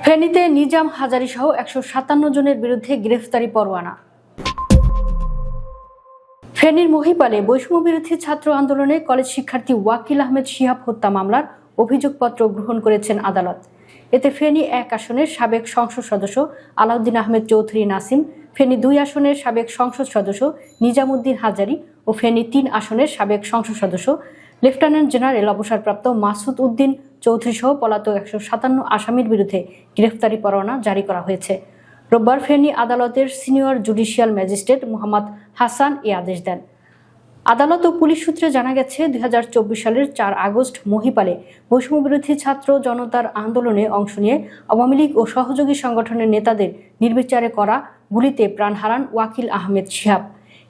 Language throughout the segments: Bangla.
ফেনীতে নিজাম হাজারী সহ 157 জনের বিরুদ্ধে গ্রেফতারি পরোয়ানা। ফেনীর মহিপালে বৈষম্য বিরোধী ছাত্র আন্দোলনে কলেজ শিক্ষার্থী ওয়াকিল আহমেদ শিহাব হত্যা মামলার অভিযোগপত্র গ্রহণ করেছেন আদালত। এতে ফেনী 1 আসনের সাবেক সংসদ সদস্য আলাউদ্দিন আহমেদ চৌধুরী নাসিম, ফেনী 2 আসনের সাবেক সংসদ সদস্য নিজামুদ্দিন হাজারী ও ফেনী 3 আসনের সাবেক সংসদ সদস্য লেফটেন্যান্ট জেনারেল অবসরপ্রাপ্ত মাসুদ উদ্দিন চৌধুরী সহ পলাতক 157 আসামির বিরুদ্ধে গ্রেফতারি পরোয়ানা জারি করা হয়েছে। রোববার ফেনী আদালতের senior judicial magistrate Mohammad Hasan এ আদেশ দেন। আদালত ও পুলিশ সূত্রে জানা গেছে, 2024 সালের 4 আগস্ট মহিপালে বৈষম্য বিরোধী ছাত্র জনতার আন্দোলনে অংশ নিয়ে আওয়ামী লীগ ও সহযোগী সংগঠনের নেতাদের নির্বিচারে করা গুলিতে প্রাণ হারান ওয়াকিল আহমেদ শিহাব।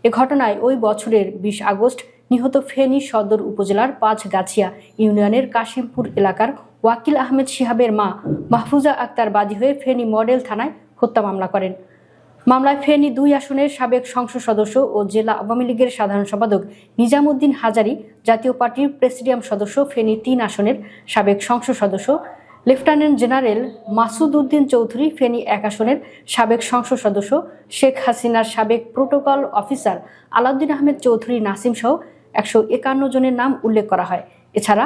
এ ঘটনায় ওই বছরের 20 আগস্ট নিহত ফেনী সদর উপজেলার 5 গাছিয়া ইউনিয়নের কাশিমপুর এলাকার ওয়াকিল আহমেদ শিহাবের মা মাহফুজা আক্তার বাদী হয়ে ফেনী মডেল থানায় হত্যা মামলা করেন। মামলায় ফেনী 2 আসনের সাবেক সংসদ সদস্য ও জেলা আওয়ামী লীগের সাধারণ সম্পাদক নিজামুদ্দিন হাজারী, জাতীয় পার্টির প্রেসিডিয়াম সদস্য ফেনী 3 আসনের সাবেক সংসদ সদস্য লেফটেন্যান্ট জেনারেল মাসুদ উদ্দিন চৌধুরী, ফেনী 1 আসনের সাবেক সংসদ সদস্য শেখ হাসিনার সাবেক প্রোটোকল অফিসার আলাউদ্দিন আহমেদ চৌধুরী নাসিম সহ 151 জনের নাম উল্লেখ করা হয়। এছাড়া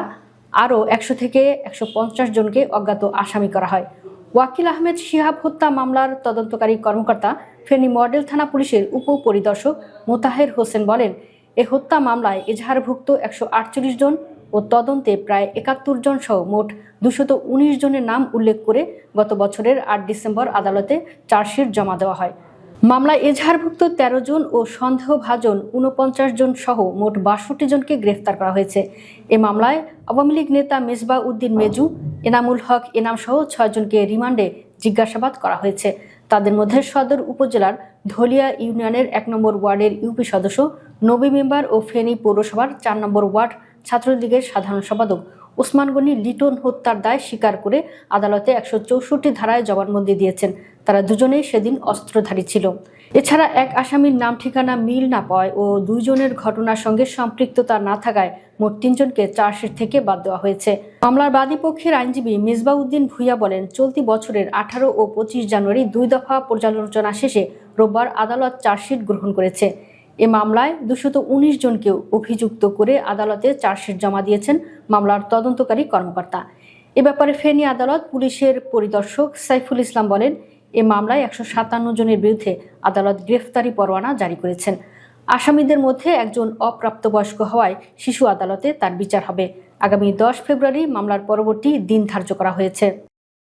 আরও 100 থেকে 150 জনকে অজ্ঞাত আসামি করা হয়। ওয়াকিল আহমেদ শিহাব হত্যা মামলার তদন্তকারী কর্মকর্তা ফেনী মডেল থানা পুলিশের উপপরিদর্শক মোতাহের হোসেন বলেন, এ হত্যা মামলায় এজাহারভুক্ত 148 জন ও তদন্তে প্রায় 71 জন সহ মোট 219 জনের নাম উল্লেখ করে গত বছরের 8 ডিসেম্বর আদালতে চার্জশিট জমা দেওয়া হয়। মামলায় এজাহারভুক্ত 13 জন ও সন্দেহভাজন 49 জন সহ মোট 62 জনকে গ্রেফতার করা হয়েছে। এ মামলায় আওয়ামী লীগ নেতা মেজবাহ উদ্দিন মেজু, এনামুল হক এনাম সহ 6 জনকে রিমান্ডে জিজ্ঞাসাবাদ করা হয়েছে। তাদের মধ্যে সদর উপজেলার ধলিয়া ইউনিয়নের 1 নম্বর ওয়ার্ডের ইউপি সদস্য, নবী মেম্বার ও ফেনী পৌরসভার 4 নম্বর ওয়ার্ড ছাত্রলীগের সাধারণ সম্পাদক ওসমান গনি লিটন হত্যার দায় স্বীকার করে আদালতে 164 ধারায় জবানবন্দি দিয়েছেন। তারা দুজনেই সেদিন অস্ত্রধারী ছিল। এছাড়া 1 আসামির নাম ঠিকানা মিল না পাওয়ায় ও 2 জনের ঘটনার সঙ্গে সম্পৃক্ততা না থাকায় মোট 3 জনকে চার্জশিট থেকে বাদ দেওয়া হয়েছে। মামলার বাদী পক্ষের আইনজীবী মেজবাহ উদ্দিন ভূঁইয়া বলেন, চলতি বছরের 18 ও 25 জানুয়ারি 2 দফা পর্যালোচনা শেষে রোববার আদালত চার্জশিট গ্রহণ করেছে। এ মামলায় 219 জনকে অভিযুক্ত করে আদালতে চার্জশিট জমা দিয়েছেন মামলার তদন্তকারী কর্মকর্তা। এ ব্যাপারে ফেনী আদালত পুলিশের পরিদর্শক সাইফুল ইসলাম বলেন, এ মামলায় 157 জনের বিরুদ্ধে আদালত গ্রেফতারি পরোয়ানা জারি করেছেন। আসামিদের মধ্যে একজন অপ্রাপ্তবয়স্ক হওয়ায় শিশু আদালতে তার বিচার হবে। আগামী 10 ফেব্রুয়ারি মামলার পরবর্তী দিন ধার্য করা হয়েছে।